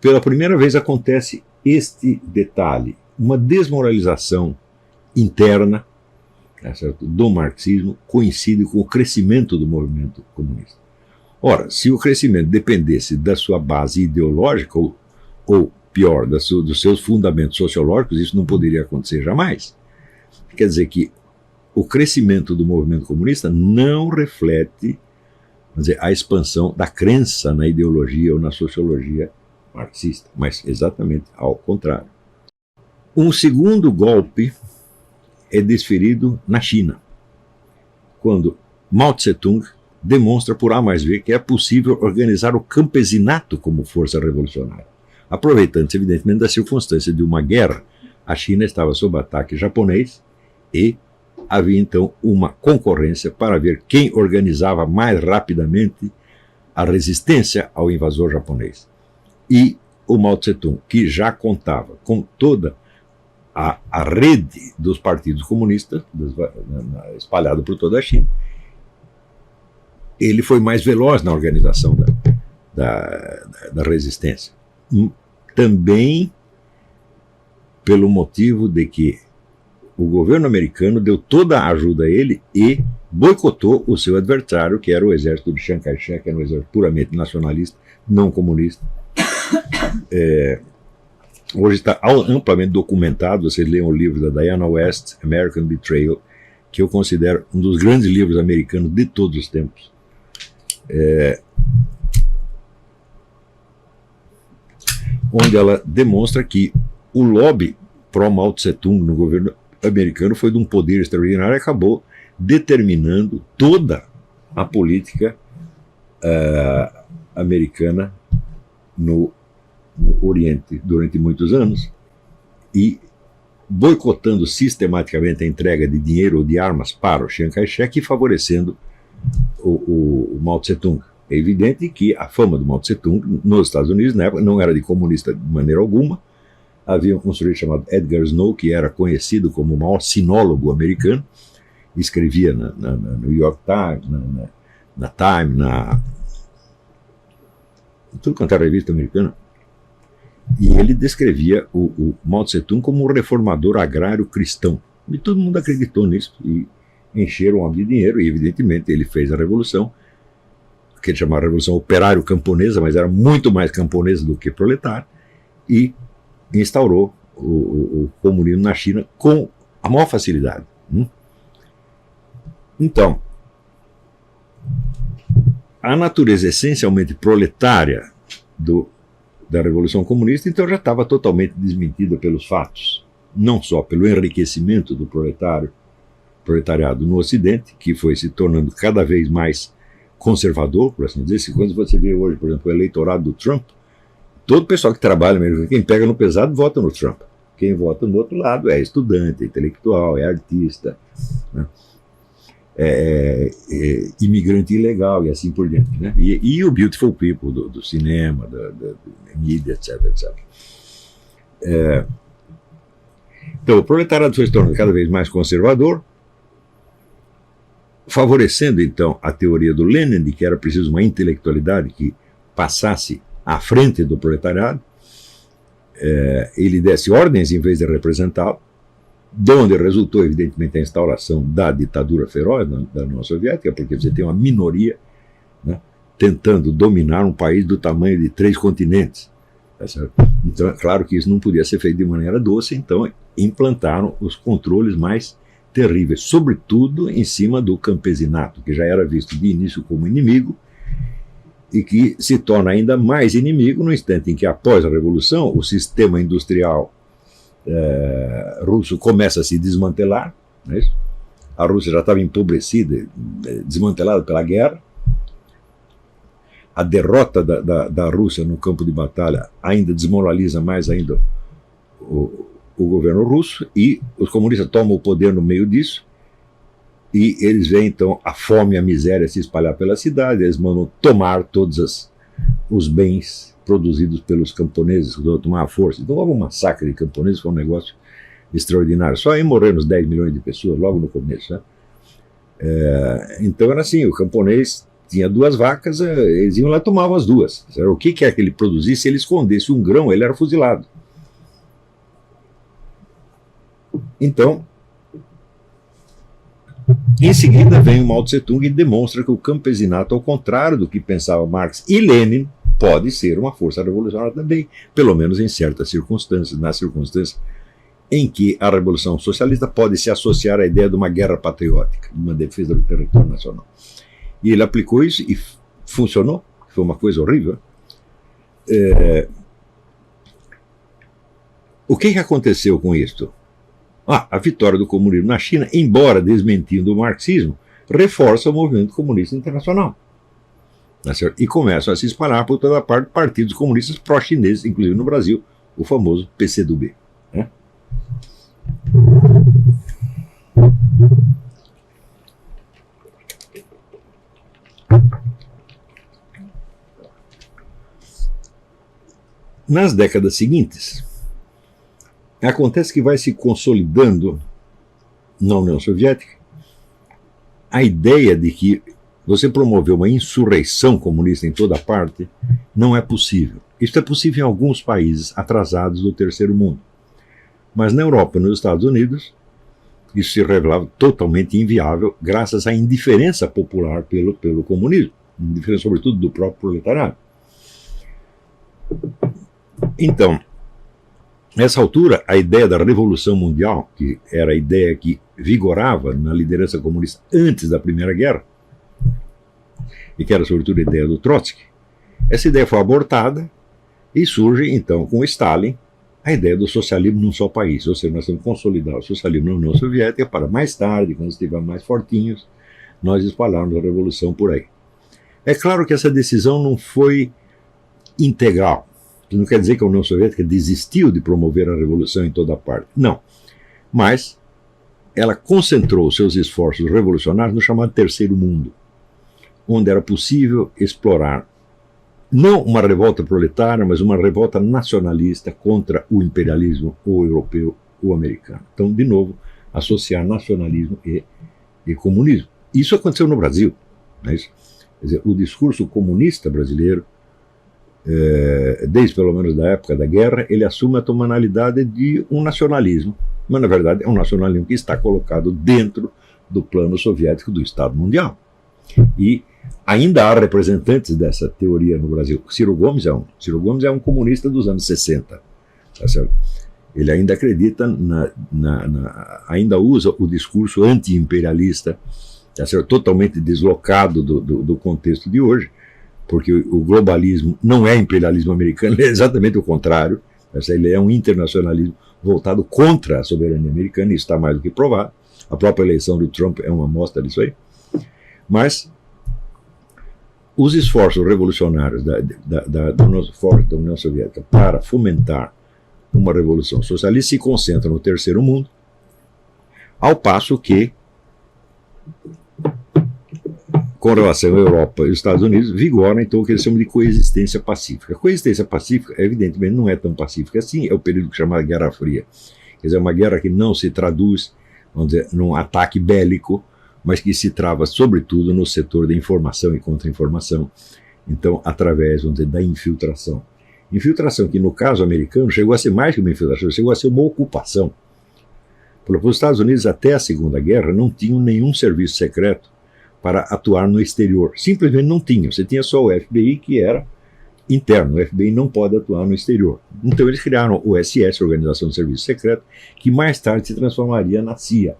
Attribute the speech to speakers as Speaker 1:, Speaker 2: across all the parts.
Speaker 1: pela primeira vez acontece este detalhe, uma desmoralização interna, tá certo, do marxismo coincide com o crescimento do movimento comunista. Ora, se o crescimento dependesse da sua base ideológica, ou pior, dos seus fundamentos sociológicos, isso não poderia acontecer jamais. Quer dizer que o crescimento do movimento comunista não reflete, vamos dizer, a expansão da crença na ideologia ou na sociologia marxista, mas exatamente ao contrário. Um segundo golpe é desferido na China, quando Mao Tse-tung demonstra por A mais B que é possível organizar o campesinato como força revolucionária. Aproveitando-se, evidentemente, da circunstância de uma guerra, a China estava sob ataque japonês e havia então uma concorrência para ver quem organizava mais rapidamente a resistência ao invasor japonês. E o Mao Tse-tung, que já contava com toda a rede dos partidos comunistas, espalhada por toda a China, ele foi mais veloz na organização da resistência. Também pelo motivo de que o governo americano deu toda a ajuda a ele e boicotou o seu adversário, que era o exército de Chiang Kai-shek, que era um exército puramente nacionalista, não comunista. Hoje está amplamente documentado, vocês leiam o livro da Diana West, American Betrayal, que eu considero um dos grandes livros americanos de todos os tempos. Onde ela demonstra que o lobby pró-Mao Tse-tung no governo americano foi de um poder extraordinário e acabou determinando toda a política americana no Oriente durante muitos anos e boicotando sistematicamente a entrega de dinheiro ou de armas para o Chiang Kai-shek e favorecendo o Mao Tse-tung. É evidente que a fama do Mao Tse-tung nos Estados Unidos, na época, não era de comunista de maneira alguma. Havia um sujeito chamado Edgar Snow, que era conhecido como o maior sinólogo americano, escrevia na New York Times, na Time, tudo quanto era revista americana. E ele descrevia o Mao Tse-tung como um reformador agrário cristão. E todo mundo acreditou nisso e encheram o homem de dinheiro, e evidentemente ele fez a revolução, que ele chamava Revolução Operário-Camponesa, mas era muito mais camponesa do que proletária, e instaurou o comunismo na China com a maior facilidade. Então, a natureza essencialmente proletária da Revolução Comunista, então já estava totalmente desmentida pelos fatos, não só pelo enriquecimento do proletariado no Ocidente, que foi se tornando cada vez mais conservador, por assim dizer. Quando você vê hoje, por exemplo, o eleitorado do Trump, todo o pessoal que trabalha, mesmo quem pega no pesado, vota no Trump. Quem vota no outro lado é estudante, é intelectual, é artista, né? É imigrante ilegal e assim por diante, né? E o beautiful people do cinema, da mídia, etc. Então, o proletariado foi se tornando cada vez mais conservador, favorecendo, então, a teoria do Lenin, de que era preciso uma intelectualidade que passasse à frente do proletariado, ele desse ordens em vez de representá-lo, de onde resultou, evidentemente, a instauração da ditadura feroz da União Soviética, porque você tem uma minoria, né, tentando dominar um país do tamanho de 3 continentes. Tá certo? Então, é claro que isso não podia ser feito de maneira doce, então implantaram os controles mais terríveis, sobretudo em cima do campesinato, que já era visto de início como inimigo, e que se torna ainda mais inimigo no instante em que, após a Revolução, o sistema industrial russo começa a se desmantelar, não é isso? A Rússia já estava empobrecida, desmantelada pela guerra. A derrota da Rússia no campo de batalha ainda desmoraliza mais ainda o governo russo, e os comunistas tomam o poder no meio disso, e eles veem então a fome e a miséria se espalhar pela cidade. Eles mandam tomar todos os bens produzidos pelos camponeses, tomar a força. Então houve um massacre de camponeses, foi um negócio extraordinário. Só aí morreram uns 10 milhões de pessoas logo no começo, né? Então era assim, o camponês tinha 2 vacas, eles iam lá e tomavam as 2. O que quer que ele produzisse, se ele escondesse um grão, ele era fuzilado. Então, em seguida vem o Mao Tse Tung e demonstra que o campesinato, ao contrário do que pensava Marx e Lenin, pode ser uma força revolucionária também, pelo menos em certas circunstâncias, nas circunstâncias em que a Revolução Socialista pode se associar à ideia de uma guerra patriótica, de uma defesa do território nacional. E ele aplicou isso e funcionou, foi uma coisa horrível. O que aconteceu com isto? A vitória do comunismo na China, embora desmentindo o marxismo, reforça o movimento comunista internacional. E começam a se espalhar por toda parte partidos comunistas pró-chineses, inclusive no Brasil, o famoso PCdoB. Né? Nas décadas seguintes, acontece que vai se consolidando na União Soviética a ideia de que você promover uma insurreição comunista em toda parte não é possível. Isso é possível em alguns países atrasados do terceiro mundo. Mas na Europa e nos Estados Unidos, isso se revelava totalmente inviável graças à indiferença popular pelo comunismo, indiferença sobretudo do próprio proletariado. Então, nessa altura, a ideia da Revolução Mundial, que era a ideia que vigorava na liderança comunista antes da Primeira Guerra, e que era sobretudo a ideia do Trotsky, essa ideia foi abortada e surge, então, com Stalin, a ideia do socialismo num só país. Ou seja, nós temos que consolidar o socialismo na União Soviética para mais tarde, quando estivermos mais fortinhos, nós espalharmos a revolução por aí. É claro que essa decisão não foi integral. Isso não quer dizer que a União Soviética desistiu de promover a revolução em toda parte. Não. Mas ela concentrou seus esforços revolucionários no chamado Terceiro Mundo, onde era possível explorar não uma revolta proletária, mas uma revolta nacionalista contra o imperialismo ou europeu ou americano. Então, de novo, associar nacionalismo e comunismo. Isso aconteceu no Brasil. Não é isso? Quer dizer, o discurso comunista brasileiro, desde pelo menos da época da guerra, ele assume a tonalidade de um nacionalismo, mas na verdade é um nacionalismo que está colocado dentro do plano soviético do Estado Mundial. E ainda há representantes dessa teoria no Brasil. Ciro Gomes é um comunista dos anos 60. Tá certo? Ele ainda acredita, ainda usa o discurso anti-imperialista, tá certo? Totalmente deslocado do contexto de hoje, porque o globalismo não é imperialismo americano, é exatamente o contrário. Ele é um internacionalismo voltado contra a soberania americana, e isso está mais do que provado. A própria eleição do Trump é uma amostra disso aí. Mas os esforços revolucionários da União Soviética para fomentar uma revolução socialista se concentram no Terceiro Mundo, ao passo que, com relação à Europa e os Estados Unidos, vigora então o que eles chamam de coexistência pacífica. A coexistência pacífica, evidentemente, não é tão pacífica assim, é o período que chama de Guerra Fria. Quer dizer, é uma guerra que não se traduz, vamos dizer, num ataque bélico, mas que se trava sobretudo no setor da informação e contra-informação, então através, vamos dizer, da infiltração. Infiltração que no caso americano chegou a ser mais que uma infiltração, chegou a ser uma ocupação. Porque os Estados Unidos até a Segunda Guerra não tinham nenhum serviço secreto para atuar no exterior, simplesmente não tinham, você tinha só o FBI que era interno, o FBI não pode atuar no exterior. Então eles criaram o SS, Organização de Serviço Secreto, que mais tarde se transformaria na CIA.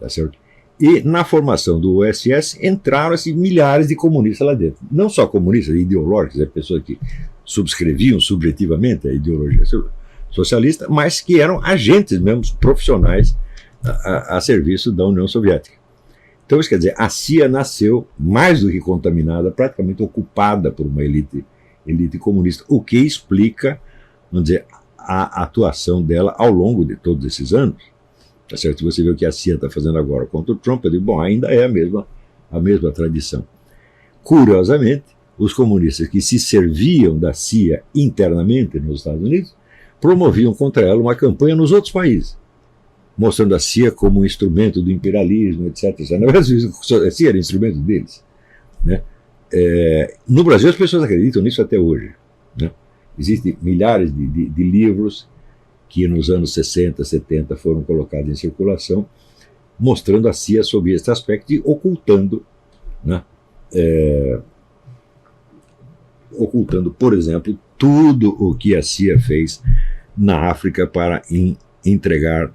Speaker 1: Tá certo? E na formação do USS entraram assim, milhares de comunistas lá dentro. Não só comunistas ideológicos, pessoas que subscreviam subjetivamente a ideologia socialista, mas que eram agentes mesmo, profissionais a serviço da União Soviética. Então, isso quer dizer, a CIA nasceu mais do que contaminada, praticamente ocupada por uma elite comunista, o que explica, vamos dizer, a atuação dela ao longo de todos esses anos. Tá certo? Se você vê o que a CIA está fazendo agora contra o Trump, eu digo, bom, ainda é a mesma tradição. Curiosamente, os comunistas que se serviam da CIA internamente nos Estados Unidos promoviam contra ela uma campanha nos outros países, mostrando a CIA como um instrumento do imperialismo, etc. Na verdade, a CIA era instrumento deles, né? No Brasil as pessoas acreditam nisso até hoje, né? Existem milhares de livros que nos anos 60, 70 foram colocados em circulação, mostrando a CIA sobre esse aspecto e ocultando, né, por exemplo, tudo o que a CIA fez na África para entregar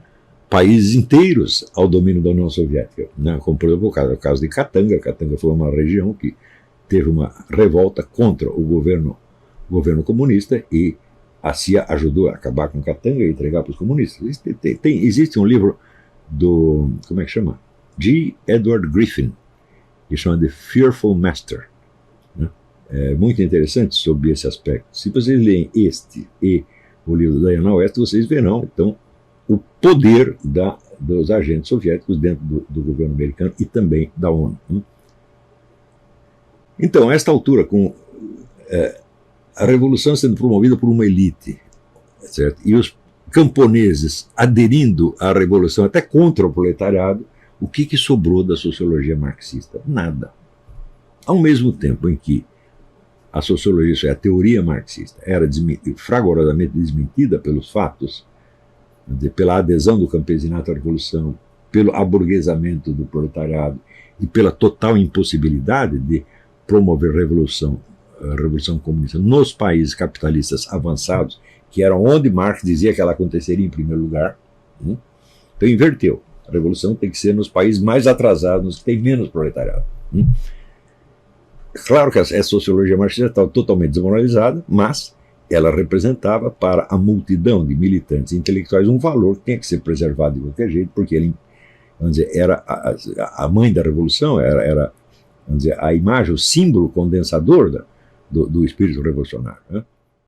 Speaker 1: países inteiros ao domínio da União Soviética, né? Como, por exemplo, o caso de Katanga. Katanga foi uma região que teve uma revolta contra o governo comunista e a CIA ajudou a acabar com Katanga e entregar para os comunistas. Existe um livro do, como é que chama? G. Edward Griffin, que chama The Fearful Master, né? É muito interessante sobre esse aspecto. Se vocês leem este e o livro da Diana West, vocês verão, então, o poder dos agentes soviéticos dentro do governo americano e também da ONU. Então, a esta altura, com a revolução sendo promovida por uma elite, certo? E os camponeses aderindo à revolução até contra o proletariado, o que sobrou da sociologia marxista? Nada. Ao mesmo tempo em que a sociologia, a teoria marxista, era fragorosamente desmentida pelos fatos, pela adesão do campesinato à revolução, pelo aburguesamento do proletariado e pela total impossibilidade de promover a revolução comunista nos países capitalistas avançados, que era onde Marx dizia que ela aconteceria em primeiro lugar. Então inverteu. A revolução tem que ser nos países mais atrasados, nos que tem menos proletariado. Claro que a sociologia marxista estava totalmente desmoralizada, mas ela representava para a multidão de militantes intelectuais um valor que tinha que ser preservado de qualquer jeito, porque ele, vamos dizer, era a mãe da revolução, era vamos dizer, a imagem, o símbolo condensador do espírito revolucionário, né?